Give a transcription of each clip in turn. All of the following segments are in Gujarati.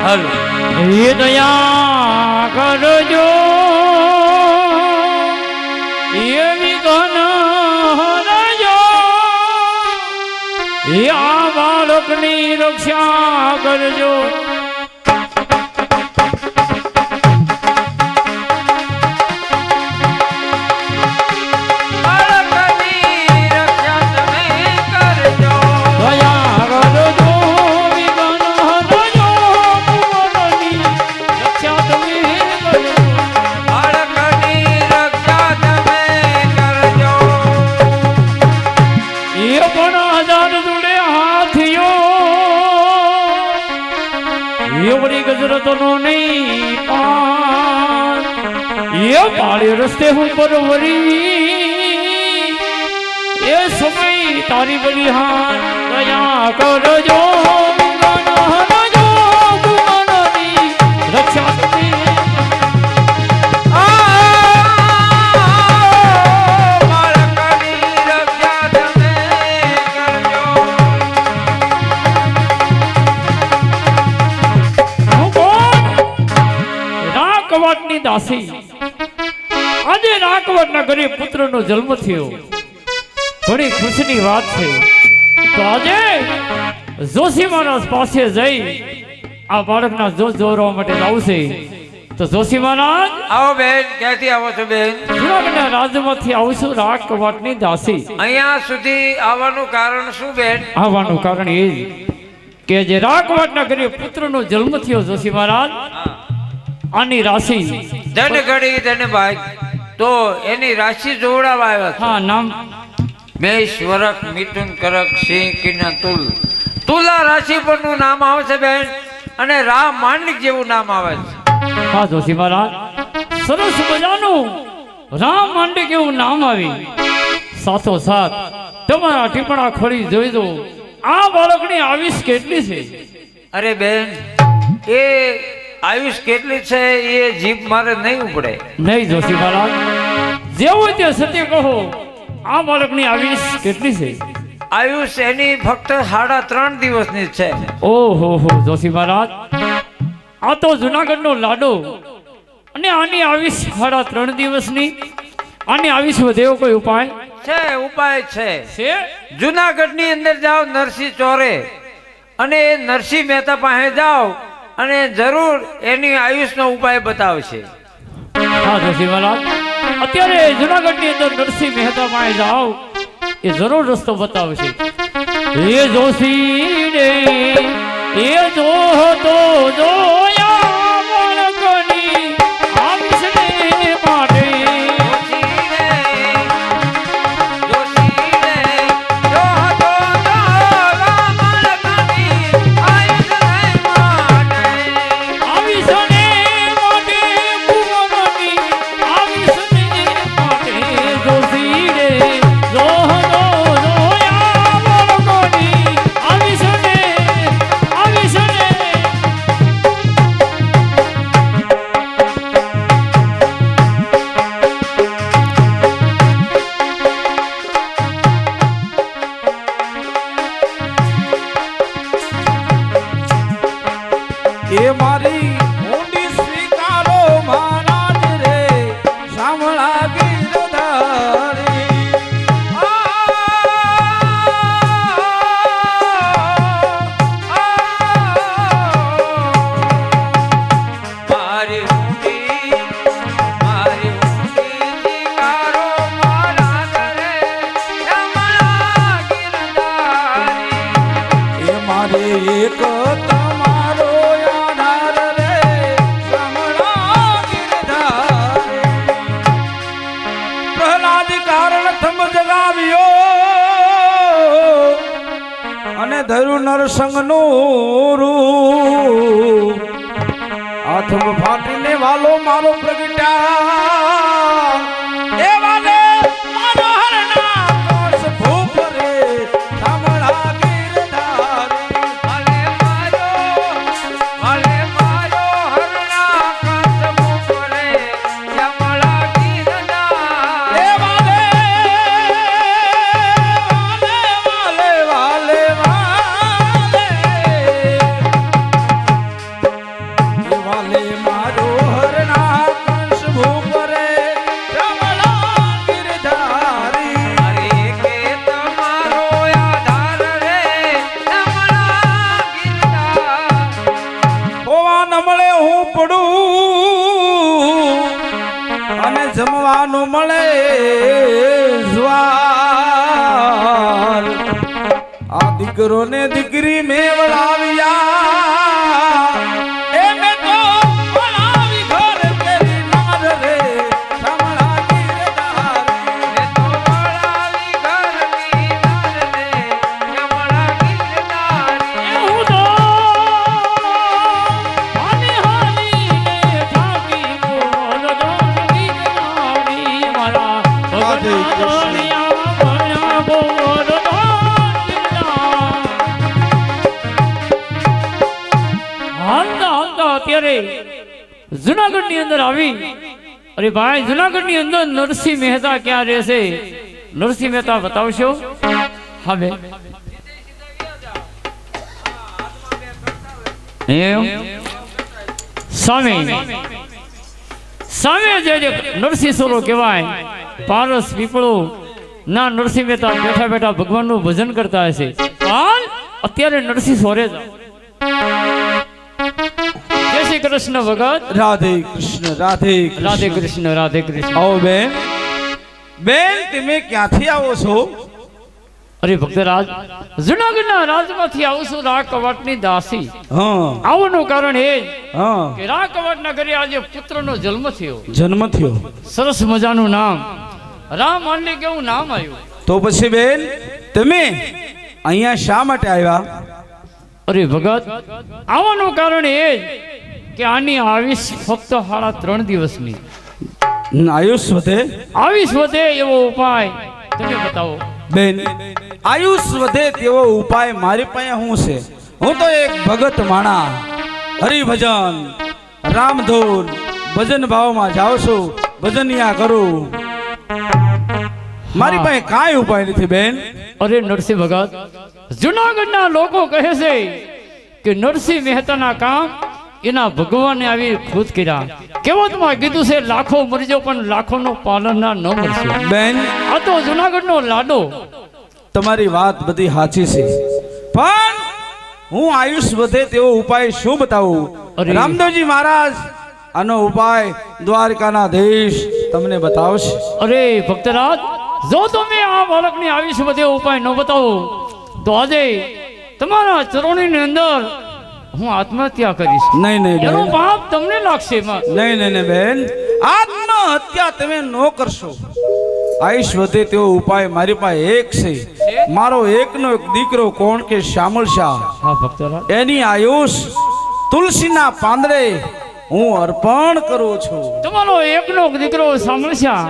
હાલ એ દયા કરજો એવી ઘન હરજો એ આ બાળકની રક્ષા કરજો. ગજરતનો નહીં પાર એ પાળી રસ્તે હું પરવરી એ સમય તારી બલિહાર દયા કરજો રક્ષા દાસી. આજે રાકવટના ઘરે પુત્રનો જન્મ થયો, ઘણી ખુશીની વાત છે. તો આજે જોશી મહારાજ પાસે જઈ આ બાળકના જોશ જોરવા માટે આવશે. તો જોશી મહારાજ આવો બેન. ક્યાંથી આવો છો બેન? જુનાગઢના રાજમાંથી આવું છું રાકવટની દાસી. અહીંયા સુધી આવવાનું કારણ શું બેન? આવવાનું કારણ એ કે જે રાકવટના ઘરે પુત્રનો જન્મ થયો જોશી મહારાજ, આની રાશિ ધન ઘડી ધન ભાગ તો એની રાશિ જોડાવા આવ્યા. હા, નામ મેષ વરખ મિથુન કરક સિંહ કિન્ના તુલ. તુલા રાશિ પરનું નામ આવશે બેન અને રામ માંડલિક જેવું નામ આવે છે. હા જોશી મહારાજ, સરસ મજાનું રામ માંડલિક એવું નામ આવી. સાથો સાથ તમારા ટીપણા ખોલી જોઈ દો આ બાળકની આયુષ કેટલી છે. અરે બેન, એ આયુષ કેટલી છે એ જીભ મારે નહીં ઉપડે. નહીં જોશી મહારાજ, જેવું તે સત્ય કહો, આ બાળકની આયુષ કેટલી છે? આયુષ એની ફક્ત 3.5 દિવસની છે. ઓહો હો જોશી મહારાજ, આ તો જુનાગઢનો લાડો અને આની આયુષ 3.5 દિવસની. આની આયુષ વધે એવો કોઈ ઉપાય છે? ઉપાય છે. જુનાગઢની અંદર જાઓ નરસિંહ ચોરે અને નરસિંહ મહેતા પાસે જાઓ અને જરૂર એની આયુષનો ઉપાય બતાવશે. હા જોશી મહારાજ, અત્યારે જુનાગઢની અંદર નરસિંહ મહેતા પાસે જાઓ, એ જરૂર રસ્તો બતાવશે. એ જોશી રે એ જો તો જોયા બાળકની આયુષને માટે. ધરું નરસંગનું રૂપ હાથમાં ફાટીને વાલો મારો પ્રગટ્યા એ વાલે મારો હરના કોસ ભૂપ રે સામળા ગીરધારી વાલે મારો હરના કોસ ભૂપ રે સામળા ગીરધારી એ વાલે માનો મળે જ્વાર આ દીકરો ને દીકરી મેવડાવ્યા એ મેં તો બનાવી ઘર તેરી નાર રે શામળા ગીરધારી મેં તો વળાવી ઘરની નાર રે શામળા ગીરધારી. હું તો હાની હાની ને ઠાકી બોલ દોની ગનારી મારા રાધે કૃષ્ણ. ભગવાન બોલ અત્યારે જુનાગઢ ની અંદર આવી. અરે ભાઈ, જુનાગઢ ની અંદર નરસિંહ મહેતા ક્યાં રહેશે? નરસિંહ મહેતા બતાવશો? હા બે સામે સામે જે નરસિંહ સોરો કહેવાય, પારસ પીપળો ના નરસિંહ મહેતા બેઠા બેઠા ભગવાનનું ભજન કરતા હશે. પણ અત્યારે નરસિંહ સોરે જાઓ. જય શ્રી કૃષ્ણ ભગત. રાધે કૃષ્ણ રાધે રાધે કૃષ્ણ રાધે કૃષ્ણ. આવો બેન. બેન તમે ક્યાંથી આવો છો? અરે ભક્તરાજ, જુનાગઢના રાજમાંથી આવું છું રા કવાટની દાસી. હા આવવાનું કારણ એ હા કે રા કવાટના ઘરે આજે પુત્રનો જન્મ થયો. જન્મ થયો સરસ મજાનું નામ રામ માંડલી કેવું નામ આવ્યું. તો પછી બેન તમે અહીંયા શા માટે આવ્યા? અરે ભગત, આવવાનું કારણ એ કે આની આવીશ ફક્ત 3.5 દિવસની. આયુષ વધે? આવીશ વધે એવો ઉપાય તમે બતાવો. બેન આયુષ વધે તેવો ઉપાય મારી પાસે શું છે? હું તો એક ભગત માણા, હરિભજન રામધૂન ભજન ભાવમાં જાઉં છું, ભજનિયા કરું. મારી પાસે કાંઈ ઉપાય નથી બેન. અરે નરસિંહ ભગત, જુનાગઢના લોકો કહે છે કે નરસિંહ મહેતાના કામ એના ભગવાને આવી ખુદ કર્યા. કહેવતમાં કીધું છે લાખો મરજો પણ લાખોનો પાલનના ન મળશે. બેન આ તો જુનાગઢનો લાડો. તમારી વાત બધી સાચી છે, પણ હું આયુષ વધે તેવો ઉપાય શું બતાવું? અરે. રામદેવજી મહારાજ આનો ઉપાય દ્વારકાના દેશ તમને બતાવશે. અરે ભક્તરાજ, જો તમે આ બાળકની આયુષ્ય વધે ઉપાય ન બતાવો તો આજે તમારા ચરણોની અંદર હું આત્મહત્યા કરીશ. નહીં નહીં એનો બેન, પાપ તમને લાગશે. નહીં નહીં નહીં બેન, આત્મહત્યા તમે ન કરશો. આયુષ વધે તેવો ઉપાય મારી પાસે એક છે. મારો એકનો એક દીકરો કોણ કે શ્યામળ શાહ, હા ભક્તરાજ, એની આયુષ તુલસીના પાંદડે હું અર્પણ કરું છું. તમારો એકનો દીકરો સાંભળશા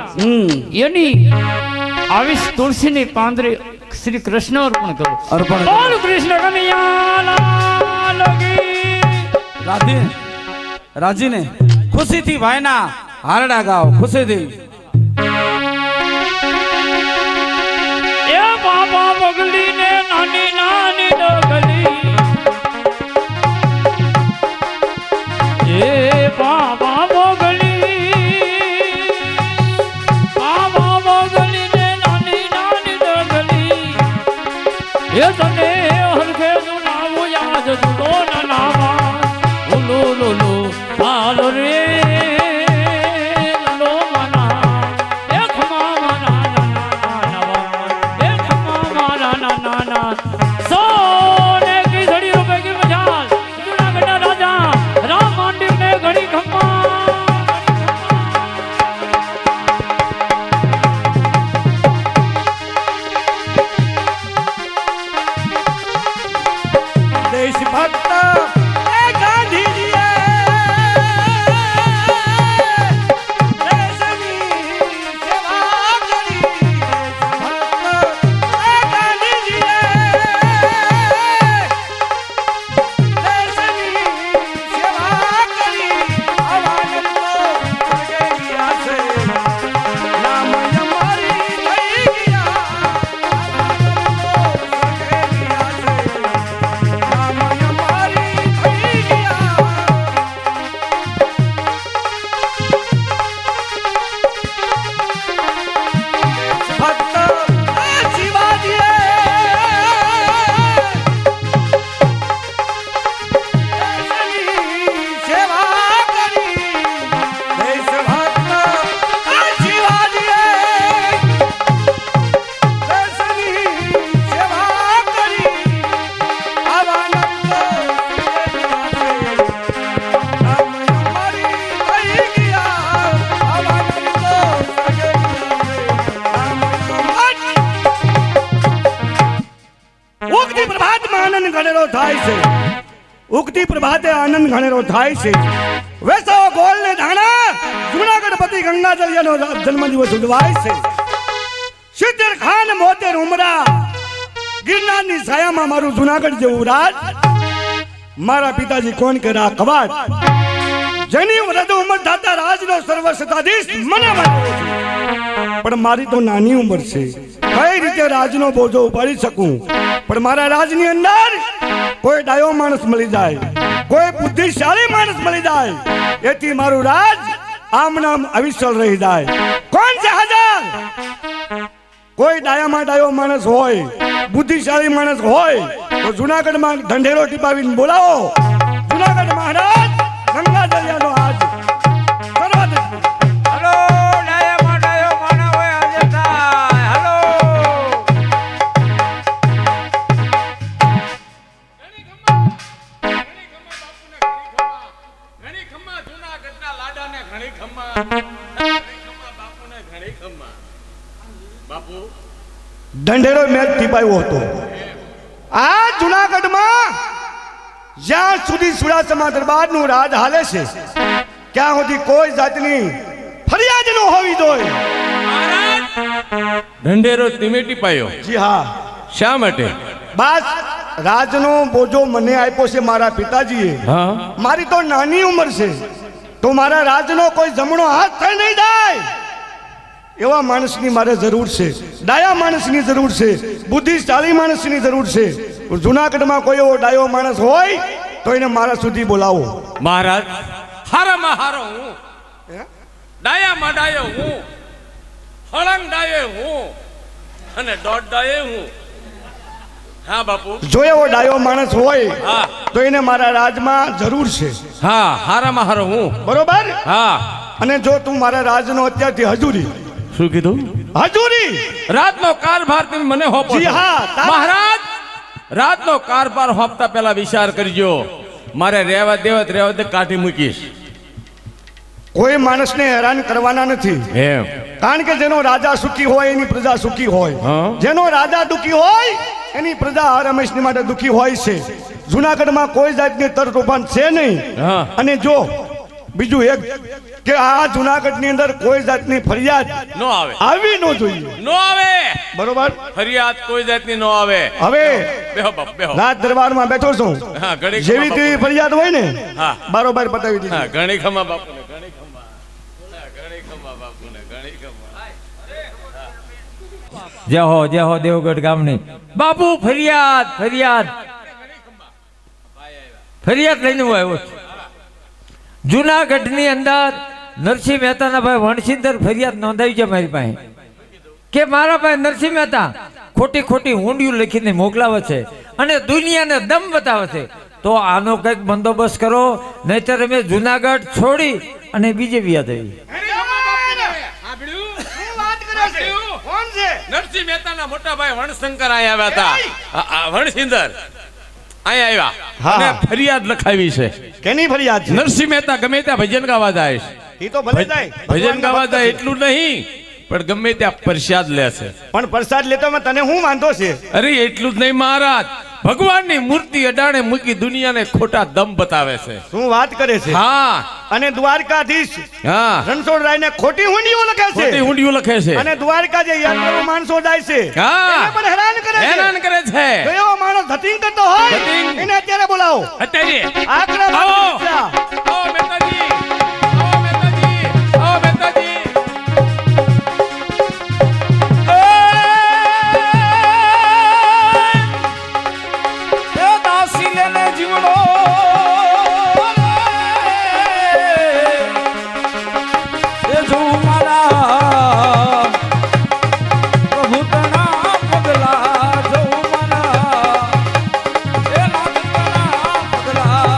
એની આવીશ તુલસીની પાંદરે શ્રી કૃષ્ણ અર્પણ કરો. અર્પણ બોલ કૃષ્ણ કનૈયા લાલ કી. રાજીને ખુશીથી ભાઈના હારડા ગાઓ, ખુશીથી. એ બાબા બગલી ને નાની નાની ડગલી, એ બાબા બગલી, બાબા બગલી ને નાની નાની ડગલી, એ તને હરખે સુનાવું યાદ જુદો ના નાવા. લો લો લો હાલ રે લો મના એ ખમા મના સોને की घड़ी रुपए की मजाल, जूनागढ़ राजा राम मांडी ने થાય છે, ઉગતી પ્રભાતે આનંદ ઘણેરો થાય છે. વેસાવો ગોળ ને ધાણા જૂનાગઢ પતિ ગંગાજળિયાનો જન્મદિવસ ઉજવાય છે. 70 ખાન 72 ઉમરા ગિરનારની છાયામાં મારું જૂનાગઢ જેવું રાજ. મારા પિતાજી કોણ કે રા કવાટ, જેની વૃદ્ધ ઉંમર થતા રાજનો સર્વસત્તાધીશ મને માન્યો છે. પણ મારી તો નાની ઉંમર છે, કઈ રીતે રાજનો બોજો ઉપાડી શકું? પણ મારા રાજની અંદર કોઈ ડાયો માણસ મળી જાય, કોઈ બુદ્ધિશાળી માણસ મળી જાય, એથી મારું રાજ આમ નામ અવિચલ રહી જાય. કોણ છે હાજર? કોઈ ડાયામાં ડાયો માણસ હોય, બુદ્ધિશાળી માણસ હોય તો જુનાગઢમાં ઢંઢેરો ટીપાવીને બોલાવો. જુનાગઢ મહારાજ ગંગાજળિયાનો આજ સર્વાધિક. હલો ડાયામાં ડાયો માણા હોય આજે થાય. હલો ઘણી ખમ્મા જૂનાગઢના લાડાને ઘણી ખમ્મા બાપુને ઘણી ખમ્મા. બાપુ ઢંઢેરો મેચ ટીપાયો હતો. આ જુનાગઢમાં જ્યાં સુધી સુરાસમા દરબારનું રાજ હાલે છે ત્યાં સુધી કોઈ જાતની ફરિયાદ ન હોવી જોઈએ. ઢંઢેરો ટીમેટી પાયો. જી હા, શા માટે? બસ રાજનો બોજો મને આપ્યો છે મારા પિતાજીએ. હા, મારી તો નાની ઉંમર છે તો મારા રાજનો કોઈ જમણો હાથ થઈ નહીં જાય એવા માણસની મારે જરૂર છે. ડાયા માણસની જરૂર છે, બુદ્ધિશાળી માણસની જરૂર છે. જુનાગઢમાં કોઈ એવો ડાયો માણસ હોય તો એને મારા સુધી બોલાવો. મહારાજ હારામાં હારો હું, ડાયામાં ડાયો હું, હળંગ ડાયો હું અને દોઢ ડાયો હું. હા બાપુ, જો એવો ડાયો માણસ હોય હા તો એને મારા રાજમાં જરૂર છે. હા, હારામાં હારો હું. બરોબર? હા. અને જો તું મારા રાજનો અત્યારથી હજુરી શું કીધું? હજુરી રાતનો કારભાર તમે મને હોપો જી છો. હા, મહારાજ રાતનો કારભાર હોપતા પહેલા વિચાર કરજો. મારે રહેવા દેવા દે કાઢી મૂકીશ. કોઈ માણસને હેરાન કરવાના નથી. એમ કારણ કે જેનો રાજા સુખી હોય એની પ્રજા સુખી હોય. હા. જેનો રાજા દુખી હોય એની પ્રજા હર હંમેશની માટે દુખી હોય છે. જુનાગઢમાં કોઈ જાતની તર તોફાન છે નહીં. હા. અને જો બીજું એક કે આ જુનાગઢની અંદર કોઈ જાતની ફરિયાદ નો આવે, આવી ન જોઈએ. નો આવે. બરોબર? ફરિયાદ કોઈ જાતની નો આવે. હવે બેહો બાપ બેહો. રાજ દરબારમાં બેઠો છું, હા, ઘણી જેવી ખમા તેવી ફરિયાદ હોય ને હા. બારોબાર પતાવી હા, દીધી. ઘણી ખમા બાપુને ઘણી ખમા. હા, ઘણી ખમા બાપુને ઘણી ખમા. જય હો દેવગઢ ગામની. બાપુ ફરિયાદ ફરિયાદ ફરિયાદ લઈને હું આવ્યો છું. જુનાગઢની અંદર નરસિંહ મહેતાના ભાઈ વણસિંદર ફરિયાદ નોંધાવી છે મારી પાસે કે મારા ભાઈ નરસિંહ મહેતા ખોટી ખોટી હુંડિયું લખીને મોકલાવે છે અને દુનિયાને દમ બતાવે છે. તો આનો કંઈક બંદોબસ્ત કરો, નહીતર અમે જુનાગઢ છોડી અને બીજે વ્યાદ આવી. નરસિંહ મહેતાના મોટા ભાઈ વણશંકર અહીંયા આવ્યા હતા. વણસિંદર અહીંયા હા. આવ્યા અને ફરિયાદ લખાવી છે. કેની ફરિયાદ છે? નરસિંહ મહેતા ગમે ત્યાં ભજન ગાવા જાય છે. એ તો ભલે જાય, ભજન ગાવા જાય એટલું નહીં, પણ ગમે ત્યાં પ્રસાદ લે છે. પણ પ્રસાદ લેતો તને શું વાંધો છે? અરે એટલું જ નહીં મહારાજ, ભગવાનની મૂર્તિ અડાણે મૂકી દુનિયાને ખોટા દમ બતાવે છે. શું વાત કરે છે? હા અને દ્વારકાધીશ હા, રણછોડરાયને ખોટી હુંડીઓ લખે છે. ખોટી ઊંડિયું લખે છે. અને દ્વારકા જે યાત્રાળુ માણસો જાય છે હા. એને પણ હેરાન કરે છે. હેરાન કરે છે. જો એવો માણસ ધતિંગ કરતો હોય ધતિંગ. એને અત્યારે બોલાવો. અત્યારે આકરા આવો. માણસ. આવો મહેતાજી, આવો મહેતાજી, આવો મહેતાજી. એ દાસી લેને જીવડો એ જો મારા પ્રભુ તણા પગલા જો મારા એ નાથ તણા પગલા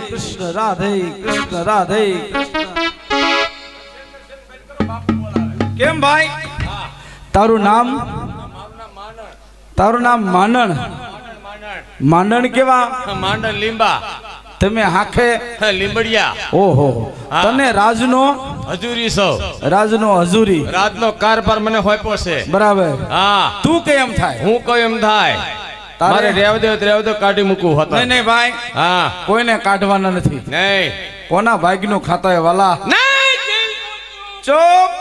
કૃષ્ણ રાધે કૃષ્ણ રાધે કેમ ભાઈ તારું નામ માંડણ માંડણ કેવા માંડણ લીંબા તમે હાખે લીંબડિયા ઓહો હા. તને રાજનો હજુરી સૌ હજુરી રાતનો કારભાર મને હોપ્યો છે બરાબર હા તું કેમ થાય હું કયો એમ થાય તારે- મારે રેવ દેવ કાઢી મૂકવું હતું નહીં નહીં ભાઈ હા કોઈને કાઢવાના નથી નહીં કોના ભાગ્યનું ખાતા હોય વાલા નહીં ચોપ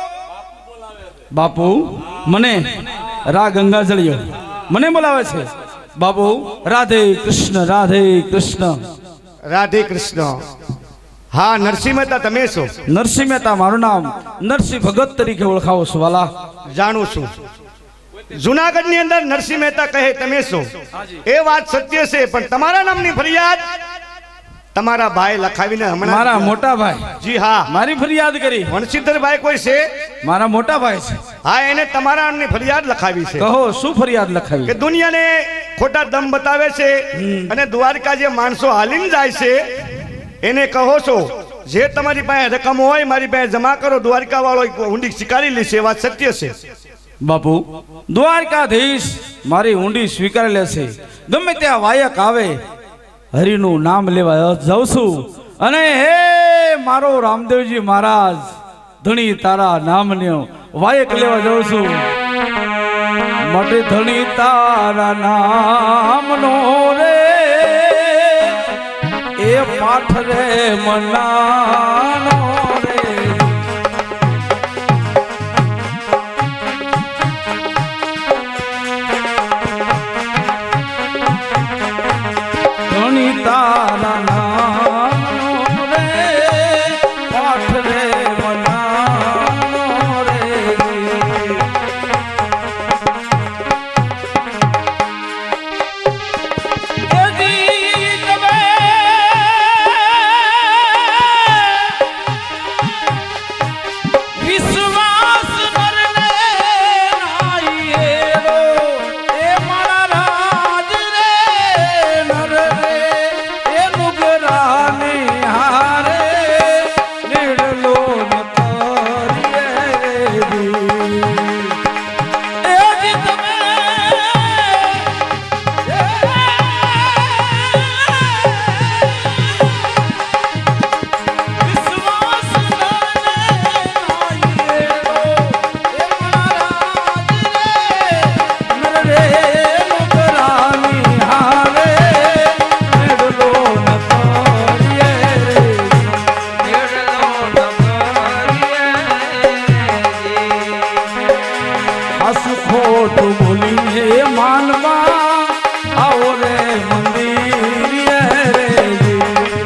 બાપુ મને રા ગંગાજળિયો મને બોલાવે છે બાપુ રાધે કૃષ્ણ રાધે કૃષ્ણ હા નરસિંહ મહેતા તમે છો નરસિંહ મહેતા મારું નામ નરસિંહ ભગત તરીકે ઓળખાવો છો વાલા જાણું છું જુનાગઢ ની અંદર નરસિંહ મહેતા કહે તમે છો એ વાત સત્ય છે પણ તમારા નામની ફરિયાદ તમારા ભાઈ લખાવીને મારા હમણાં મોટા ભાઈ જી હા મારી ફરિયાદ કરી વણસિદ્ધરભાઈ કોઈ છે મારા મોટા ભાઈ છે હા એને તમારા નામની ફરિયાદ લખાવી છે કહો શું ફરિયાદ કે લખાવી દુનિયાને ખોટા દમ બતાવે છે અને દ્વારકા જે માણસો હાલીને જાય છે એને કહો છો જે તમારી પાસે રકમ હોય મારી પાસે જમા કરો દ્વારકા વાળો ઊંડી સ્વીકારી લેશે એ વાત સત્ય છે બાપુ દ્વારકાધીશ મારી ઊંડી સ્વીકારી લેશે ગમે ત્યાં વાયક આવે હરિનું નામ લેવા જાઉં છું અને હે મારો રામદેવજી મહારાજ ધણી તારા નામનો વાયક લેવા જાઉં છું માટે ધણી તારા નામનો રે એ પાઠ રે મનાનો રે ધણી તારા નામનો રે પાઠ રે મનાનો રે એ ગીત મે વિશ્વાસ નરને નાઈએરો એ મારા રાજ રે નર રે એ નુગરાને હારે નીડલો ન કરીએ રી એ ગીત મે વિશ્વાસ ખોટું બોલીને માનવા આવો રે મંદિર રે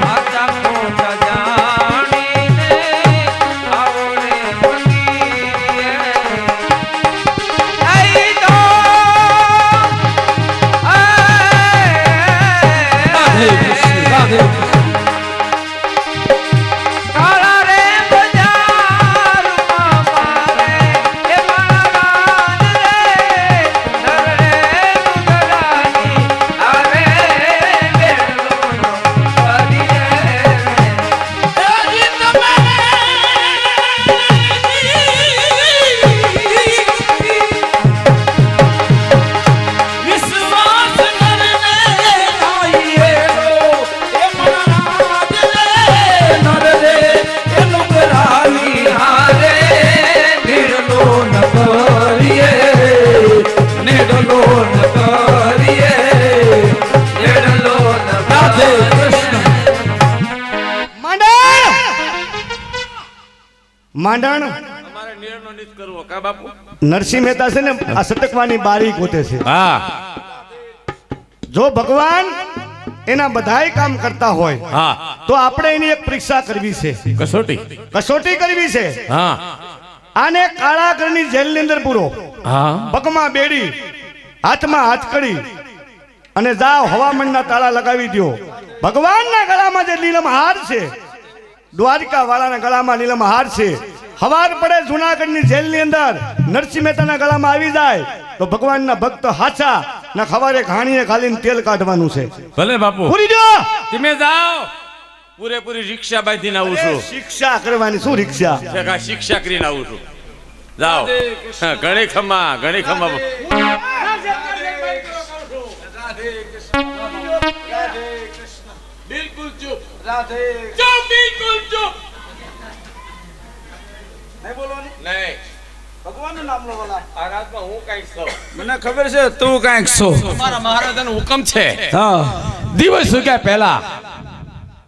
આજા ખોટા જાણીને આવો રે રાધે કાળા રે બજારમાં મારે એ મારા રાજ રે નર રે નુગરાની આવે બેડલો વિશ્વાસ નરને નાઈએરો એ મારા રાજ રે નર રે એ નુગરાની હારે નીડલો ન કરીએ નીડલો ન કરીએ નીડલો ન રાધે કૃષ્ણ માંડણ અમારે નિર્ણય નથી કરવો કા બાપુ નરસિંહ મહેતા છે ને આ સટકવાની બારી ગોતે છે હા જો ભગવાન એના બધાય કામ કરતા હોય હા તો આપણે એની એક પરીક્ષા કરવી છે કસોટી કસોટી કરવી છે હા આને કાળાગઢની જેલની અંદર પૂરો હા પગમાં બેડી હાથમાં હાથકડી અને જાઓ હવામંડના તાળા લગાવી દો ભગવાનના ગળામાં જે નીલમ હાર છે દ્વારકા વાળાના ગળામાં નીલમ હાર છે હવાર પડે જુનાગઢની જેલની અંદર નરસિંહ મહેતાના ગળામાં આવી જાય તો ભગવાનના ભક્ત હાચા ના ખવારે ઘાણીએ ખાલીને તેલ કાઢવાનું છે ભલે બાપુ પૂરી દો તમે જાઓ પૂરેપૂરી રિક્ષા બાંધીને આવું છું શિક્ષા કરવાની શું રિક્ષા? જગા શિક્ષા કરીને આવું છું જાઓ હા, ઘણી ખમ્મા બિલકુલ ચૂપ ચૂપ બિલકુલ ચૂપ નહીં બોલવાનું નહીં ભગવાનનું નામ લો વાલા. આ રાતમાં હું કઈક છું મને ખબર છે તું કાંઈક છો. તમારા મહારાજાનો હુકમ છે હા દિવસ સુગ્યા પહેલા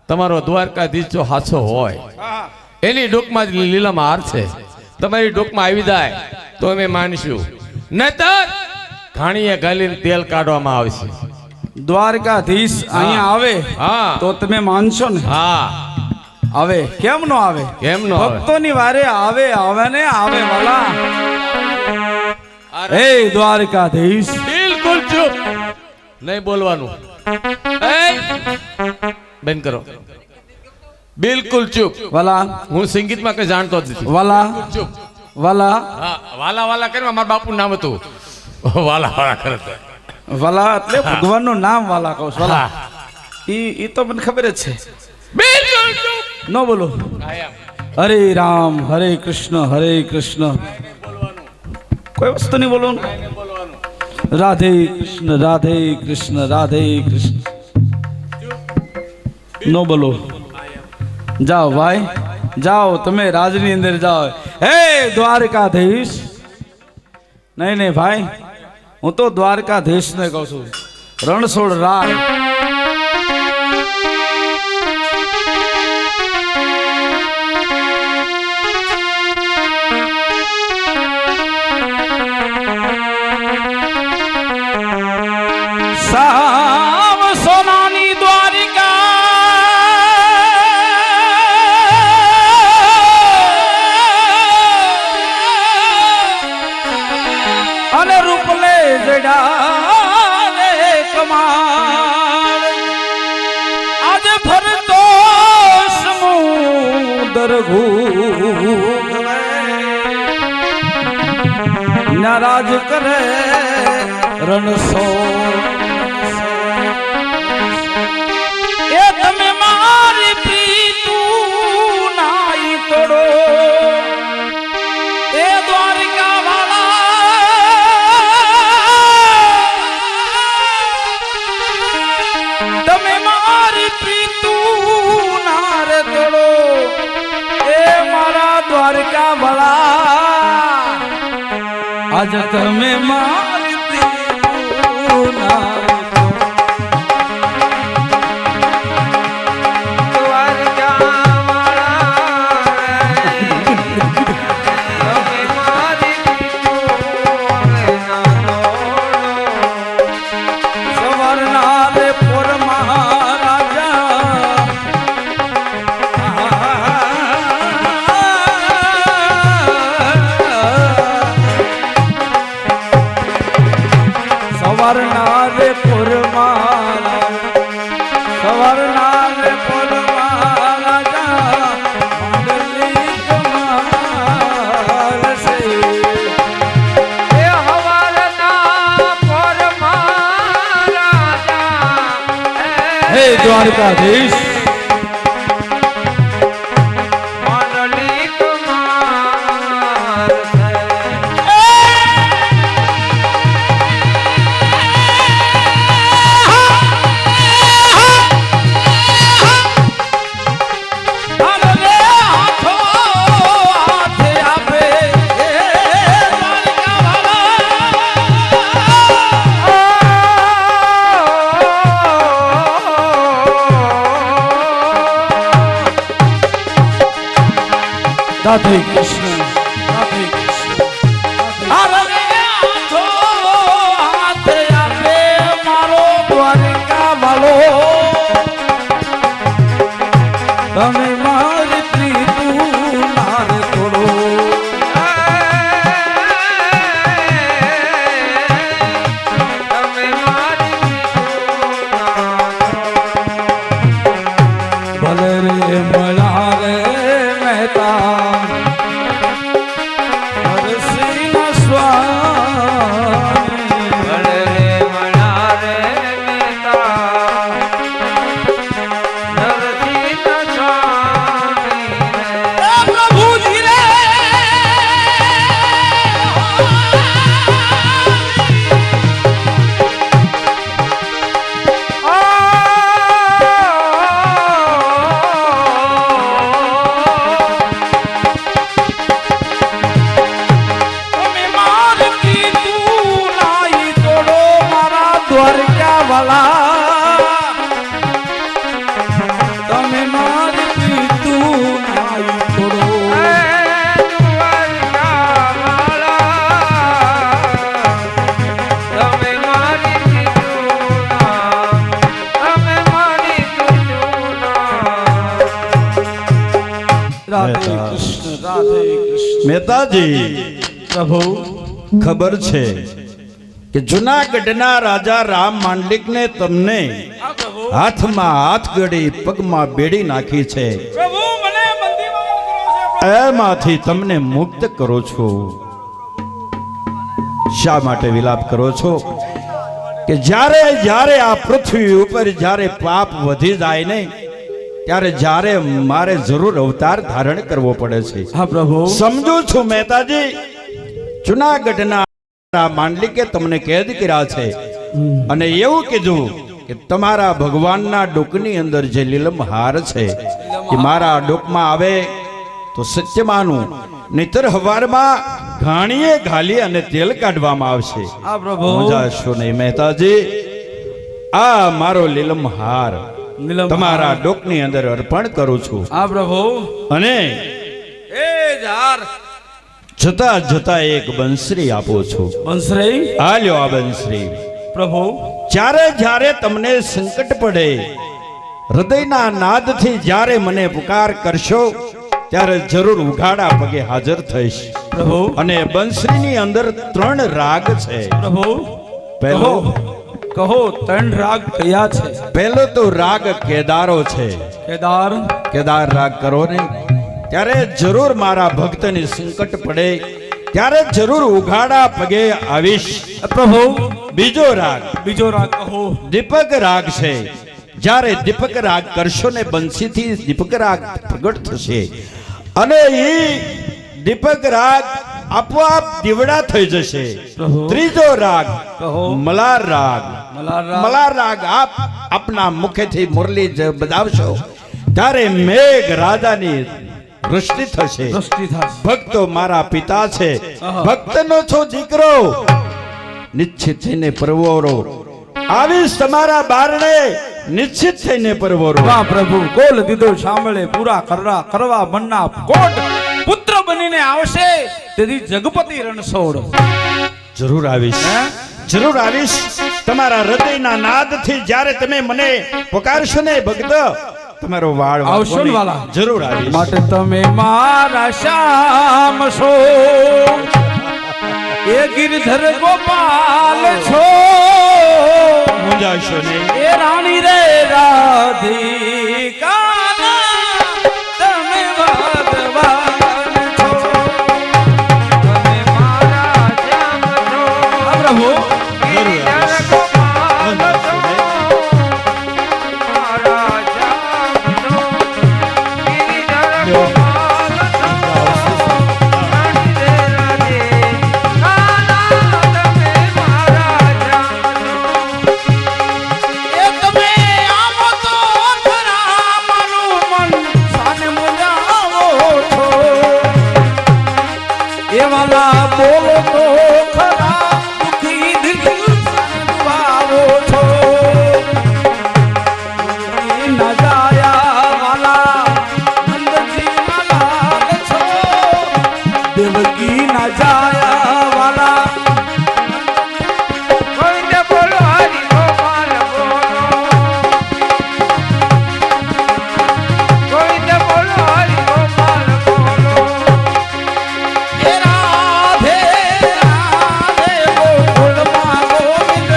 તમારો દ્વારકાધીશ જો હાથો હોય એની ડોકમાં જ લીલામાં હાર છે તમારી ડોકમાં આવી જાય તો અમે માનીશું નહીતર ઘાણીએ ગાલીને તેલ કાઢવામાં આવશે દ્વારકાધીશ અહીંયા આવે હા તો તમે માનશો ને? હા આવે કેમ નો આવે? કેમ નો આવે? ભક્તોની વારે આવે આવે ને આવે વાલા. હે દ્વારકાધીશ બિલકુલ ચૂપ નહીં બોલવાનું એ બંધ કરો બિલકુલ ચૂપ વાલા હું સંગીતમાં કઈ જાણતો જ નથી વાલા ચૂપ વાલા હા વાલા વાલા કરીને મારા બાપુનું નામ હતું વાલા વાલા કરતા વાલા એટલે ભગવાનનું નામ વાલા કહું છું વાલા. ઈ તો મને ખબર જ છે. બિલકુલ ચૂપ ન બોલો. હરે રામ હરે કૃષ્ણ કોઈ વસ્તુ નહીં બોલવાનું. રાધે કૃષ્ણ રાધે કૃષ્ણ ન બોલો. જાઓ ભાઈ જાઓ તમે રાજની અંદર જાઓ. હે દ્વારકાધીશ. નહીં ભાઈ હું તો દ્વારકાધીશ ને કહું છું. રણછોડ રાય સાવ સોનાની દ્વારિકા અને રૂપલે જડા રે કમાલ આજે ફરતો સમુદર નારાજ કરે રણસો એ તમે મારી પ્રીતું નાઈ તોડો એ દ્વારિકા વાળા તમે મારી પ્રીતું ના રે તોડો એ મારા દ્વારકા વાળા આજ તમે મારી પ્રીતું ના દ્વારકાધીશ રાધે કૃષ્ણ હાથે આપે મારો દ્વારિકા વાલો તમે મારી પ્રીતું નાર તોડો ભલે રે મળા રે મહેતા રાધે કૃષ્ણ રાધે કૃષ્ણ મહેતાજી પ્રભુ ખબર છે કે જુનાગઢના રાજા રામ માંડલિકને તમને હાથમાં હાથ ગળી પગમાં બેડી નાખી છે. પ્રભુ મને બંદીવાન કરો છે. એમાંથી તમને મુક્ત કરો છો. શા માટે વિલાપ કરો છો? કે જ્યારે જ્યારે આ પૃથ્વી ઉપર જ્યારે પાપ વધી જાય ને ત્યારે જ્યારે મારે જરૂર અવતાર ધારણ કરવો પડે છે. હા પ્રભુ સમજુ છું મહેતાજી. જુનાગઢના માંડલિકે તમને કેદ કર્યા છે અને એવું કીધું કે તમારા ભગવાનના ડોકની અંદર જે લીલમ હાર છે એ મારા ડોકમાં આવે તો સત્ય માનું, નહીતર હવારમાં ઘાણીએ ઘાલી અને તેલ કાઢવામાં આવશે. હા પ્રભુ સમજાશો નહીં મહેતાજી. આ મારો લીલમ હાર નીલમ તમારા ડોકની અંદર અર્પણ કરું છું હા પ્રભુ અને એ જાર જતા જતા એક બંસરી આપો છો. બંસરી હાલ્યો આ બંસરી. પ્રભુ જ્યારે જ્યારે તમને સંકટ પડે, હૃદયના નાદથી જ્યારે મને પુકાર કરશો ત્યારે જરૂર ઉઘાડા પગે હાજર થઈશ. પ્રભુ અને બંસરીની અંદર 3 રાગ છે. પ્રભુ પહેલો કહો 3 રાગ કયા છે? પહેલો તો રાગ કેદારો છે. કેદાર કેદાર રાગ કરો ને ત્યારે જરૂર મારા ભક્તની સંકટ પડે ત્યારે જરૂર ઉઘાડા પગે આવીશ. પ્રભુ બીજો રાગ બીજો રાગ કહો. દીપક રાગ છે. જ્યારે દીપક રાગ કરશો ને બંસીથી દીપક રાગ પ્રગટ થશે અને એ દીપક રાગ આપોઆપ દીવડા થઈ જશે. પ્રભુ. ત્રીજો રાગ કહો. મલાર રાગ. મલાર રાગ. મલાર રાગ આપ આપના મુખેથી મુરલી બજાવશો ત્યારે મેઘ રાજાની વૃષ્ટિ થશે. દ્રષ્ટિ થશે. ભક્તો મારા પિતા છે, આહા. ભક્તનો છો દીકરો, નિશ્ચિત થઈને પરવોરો આવીશ તમારા બારણે, નિશ્ચિત થઈને પરવોરો. વાહ પ્રભુ કોલ દીધો સાંભળે પૂરા કરવા મનના કોટ પુત્ર બનીને આવશે તેથી જગપતિ રણછોડ. જરૂર આવીશ, હે? જરૂર આવીશ. તમારા હૃદયના નાદથી જ્યારે તમે મને પુકારશો ને ભક્ત, તમારો વાળ આવશો ને વાલા? જરૂર આવીશ. માટે તમે મારા શ્યામ છો, એ ગિરધર ગોપાલ છો, મૂંઝાશો નહીં. એ રાણી રે રાધિકા તમે ભગવાન છો. તમે મારા શ્યામ છો. હા પ્રભુ જરૂર આવીશ. મૂંઝાશો નહીં. બોલો તો ખરા દુખી દિલ સંવારો છો. ન જાયા વાલા નંદજી લાલ છો, દેવકી ન જાયા વાલા. કોઈને બોલો હરી ગોપાલ બોલો, કોઈને બોલો હરી ગોપાલ બોલો. એ રાધે રાધે ગોકુળમાં ગોવિંદ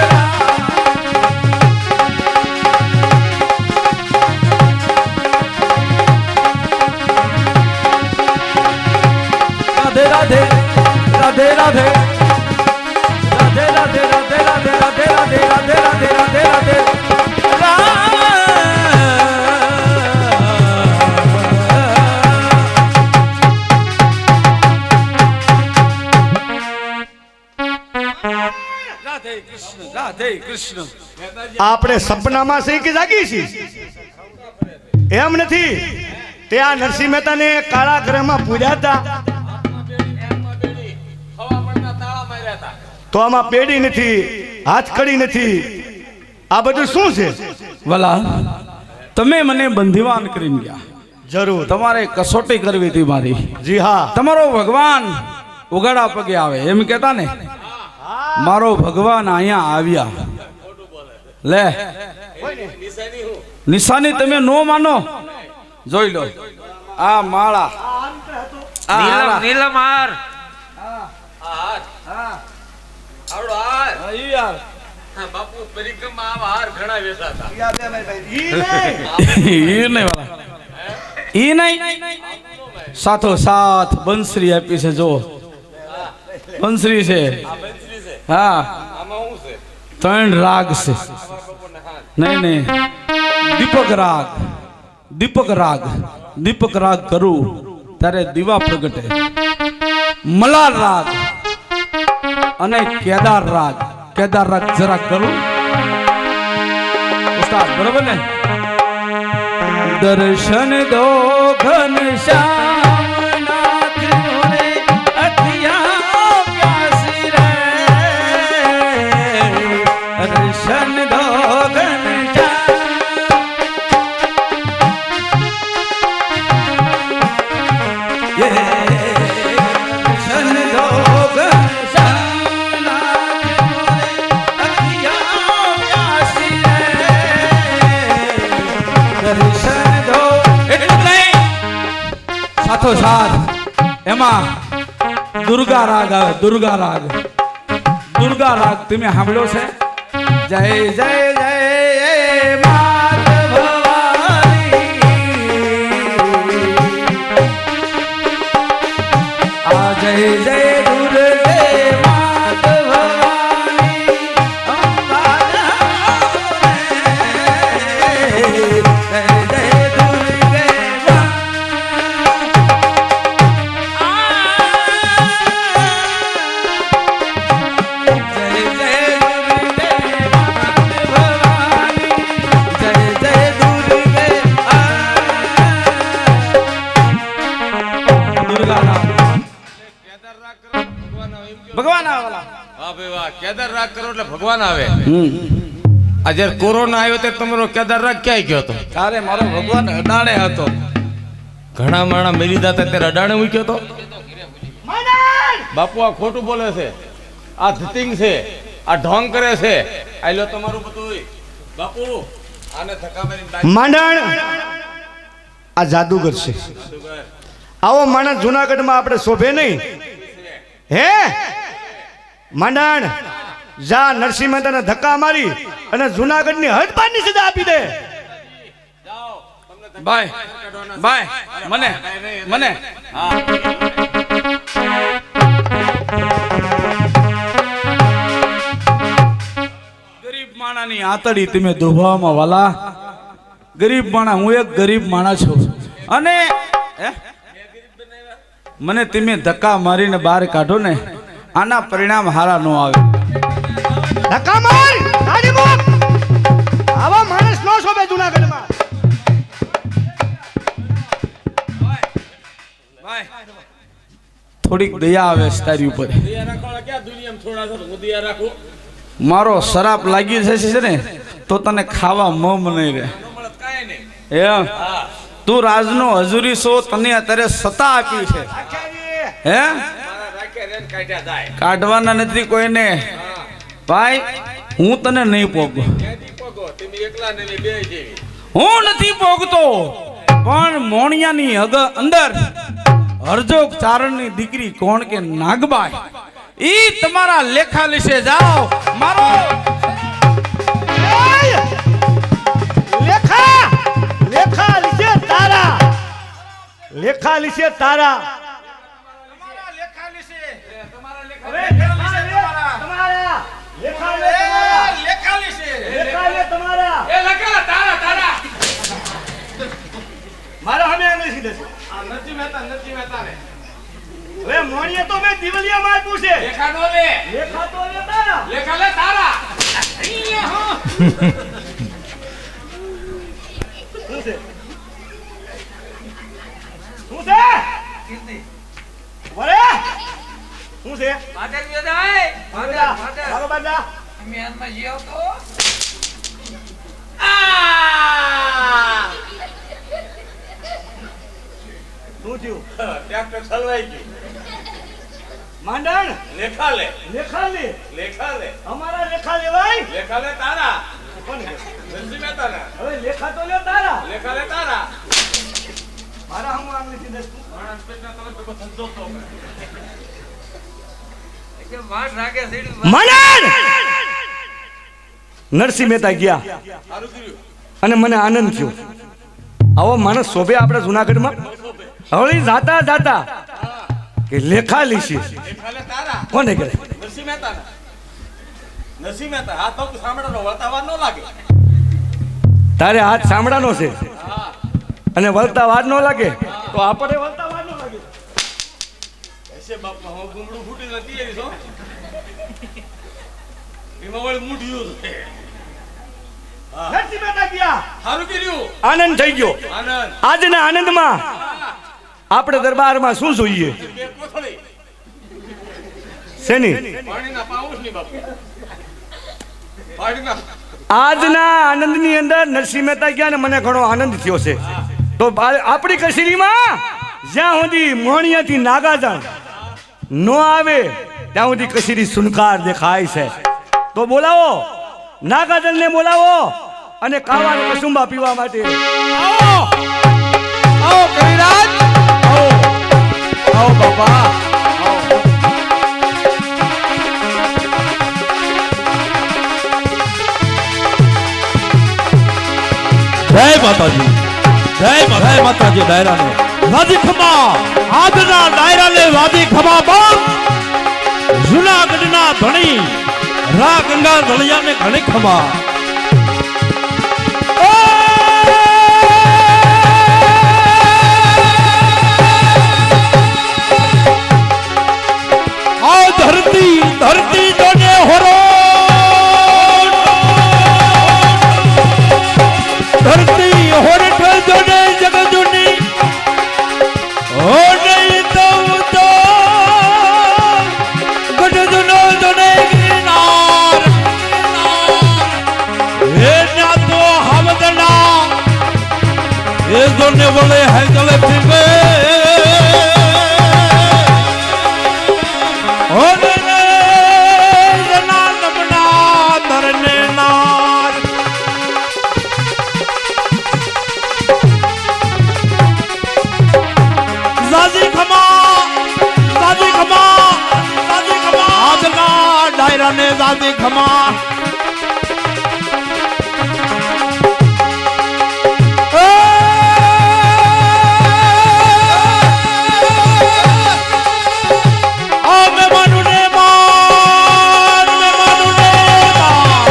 રાધે રાધે રાધે રાધે રાધે રાધે રાધે રાધે રાધે રાધે રાધે રાધે રાધે રાધે રાધે કૃષ્ણ રાધે કૃષ્ણ. આપણે સપનામાં સહી કે જાગી છીએ એમ નથી. ત્યાં નરસિંહ મહેતાને કાળા ગ્રહમાં પૂજ્યા હતા તો આમાં પેડી નથી, હાથકડી નથી. આ બધું શું છે? વલા તમે મને બંધીવાન કરીને ગયા. જરૂર. તમારે કસોટી કરવી હતી મારી. જી હા. તમારો ભગવાન ઉગાડા પગે આવે એમ કેતા ને, મારો ભગવાન અહીંયા આવ્યા. લે નિશાની તમે નો માનો, જોઈ લો આ માળા નીલમ નીલમ હાર આવડો હાર યાર બાપુ પરિક્રમા આવા હાર ઘણા વેચાતા ઈ નહીં વાલા ઈ નહીં સાથો સાથ બંસરી આપી છે જો બંસરી છે હા આમાં શું છે 3 રાગ છે નહીં દીપક રાગ દીપક રાગ કરું ત્યારે દીવા પ્રગટે મલાર રાગ અને કેદાર રાગ જરા કરું ઉસ્તાદ બરોબર ને દર્શન દો ઘનશ્યામ નાથ મોરે અખિયા પ્યાસી રે દર્શન દો સાથો સાથ એમાં દુર્ગા રાગ આવે દુર્ગા રાગ તમે સાંભળ્યો છે જય જય જય માત ભવાની આ જય જય દુર્ગે માત ભવાની અંબા જય જય દુર્ગે ભગવાન આવેલા વાહ ભાઈ વાહ કેદાર રાગ કરો એટલે ભગવાન આવે આ જ્યારે કોરોના આવ્યો ત્યારે તમારો કેદાર રાગ ક્યાંય ગયો હતો તારે મારો ભગવાન અડાણે હતો ઘણા માણા મેલી દાતા ત્યારે અડાણે મૂક્યો હતો બાપુ આ ખોટું બોલે છે આ ધતિંગ છે આ ઢોંગ કરે છે આ લો તમારું બધું બાપુ આને થકા મારી માંડણ આ જાદુગર છે આવો માણસ જુનાગઢમાં આપણે શોભે નહીં હે માંડણ જા નરસિંહ મહેતાને ધક્કા મારી અને જુનાગઢની હદપારની સજા આપી દે બાય મને ગરીબ માણાની આતડી તમે દુભાવામાં વાલા ગરીબ માણા હું એક ગરીબ માણા છું અને મને તમે ધક્કા મારીને બહાર કાઢો ને આના પરિણામ હારા ન આવે ધક્કા માર કાઢી મૂક આવા માણસ નો શોભે જુનાગઢમાં થોડીક દયા આવે છે તારી ઉપર મારો શરાપ લાગી જશે ને તો તને ખાવા મમ નહીં રહે એમ તું રાજનો હજુરી છો તને અત્યારે સત્તા આપી છે હે કાઢવાના નથી કોઈને ભાઈ હું તને નહીં પોગો હું નથી પોગતો પણ મોણિયાની અંદર હરજોગ ચારણની દીકરી કોણ કે નાગબાઈ ઈ તમારા લેખા લીશે જાઓ મારો લેખા લીશે તારા લેખા લીશે તારા મારા હમે અંગ્રેજી દેશે નથી મહેતા ને હવે મોણીએ તો મેં દિવલિયા માં આપ્યું છે લેખા નો લે લેખા તો લે તારા લેખા લે તારા શું છે વરે શું છે માથે બેદાય મારો બાદા મેનમાં જીવ તો શું થયું ટ્રેક્ટર ચલવાઈ ગયું માંડણ લેખા લે લેખા લે લેખા લે અમારા લેખા લેવાય લેખા લે તારા કોણ કે નરસિંહ મહેતા ના હવે લેખા તો લે તારા લેખા લે તારા મનન નરસિંહ મહેતા ગયા અને મને આનંદ થયો. આવો માણસ શોભે આપણે જુનાગઢમાં. હવે જાતા જાતા કે લેખા લીશી કોને કરે? નરસિંહ મહેતા હાથ પગ સાંભળાનો વળતાવાર ન લાગે. તારે હાથ સાંભળાનો છે અને વળતા વાર ન લાગે તો આપણે વળતા વાર ન લાગે. એસે બાપા હું ગુમડું ફૂટી નથી એવી છો. એમાં વળી મૂઢ્યું છે. નરસિંહ મહેતા ગયા. સારું કર્યું. આનંદ થઈ ગયો. આનંદ. આજના આનંદમાં આપણે દરબારમાં શું જોઈએ? બે કોથળી. શેની? પાણીના પાઉસની બાપુ. પાણીના આજના આનંદની અંદર નરસિંહ મહેતા ગયા ને મને ઘણો આનંદ થયો છે. તો આપણી કચેરીમાં જ્યાં સુધી મોણિયાથી નાગાજણ નો આવે ત્યાં સુધી કચેરી સુનકાર દેખાય છે. તો બોલાવો નાગાજણને, બોલાવો અને કાવા અને કસુંબા પીવા માટે. આવો કવિરાજ, આવો બાપા. જય માતાજી, જય માતાજી. ડાયરાને વાદી ખમા, આજના ડાયરાને વાદી ખમા બાપ. જુનાગઢના ધણી રા ગંગા દળિયાને ઘણી ખમા. આ ધરતી જોને હોરો, ધરતી હોરઠ જોને જગજુની હો નહીં તો ગઢજુનો જોને ગિરનાર. હે ના તો હવદના એ જોને વળે હે જલે ફીવે. ડાયરાને દાદી ખમા. મહેમાનોને માન, મહેમાનોને માન.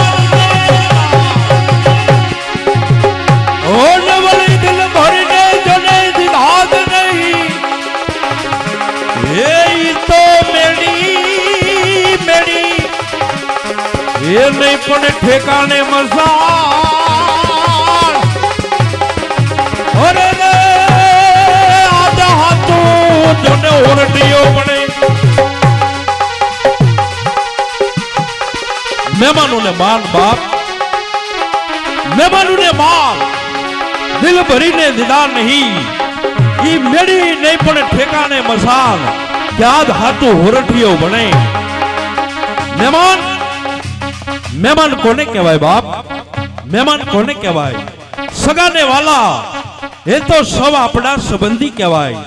વળી દિલ ભરીને જોને દીધા જ નહીં. એ તો મેળી મેળી એ નહીં પણ ઠેકાણે મસાલ. અરે રે આજા હાથું જોને ઓરડીઓ બને. મહેમાનોને માન બાપ, મહેમાનોને માન. દિલ ભરીને દીધા નહીં. ઈ મેળી નહીં પણ ઠેકાણે મસાલ. ક્યાં હાથું હોરઠીઓ બને. મહેમાન, મહેમાન કોને કહેવાય બાપ? મહેમાન કોને કહેવાય? સગાને વાલા એ તો સૌ આપણા સંબંધી કહેવાય.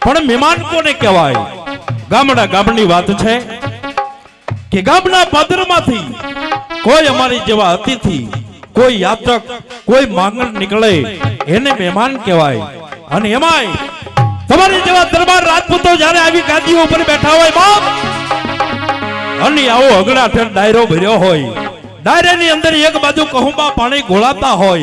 પણ મહેમાન કોને કહેવાય? ગામડા ગામની વાત છે કે ગામના પાદરમાંથી કોઈ અમારી જેવા અતિથિ, કોઈ યાત્રક, કોઈ માંગણ નીકળે એને મહેમાન કહેવાય. અને એમાંય તમારી જેવા દરબાર રાજપૂતો જ્યારે આવી ગાદીઓ ઉપર બેઠા હોય બાપ, અને આવો અગડાઠેર ડાયરો ભર્યો હોય, ડાયરાની અંદર એક બાજુ કહુંબા પાણી ગોળાતા હોય,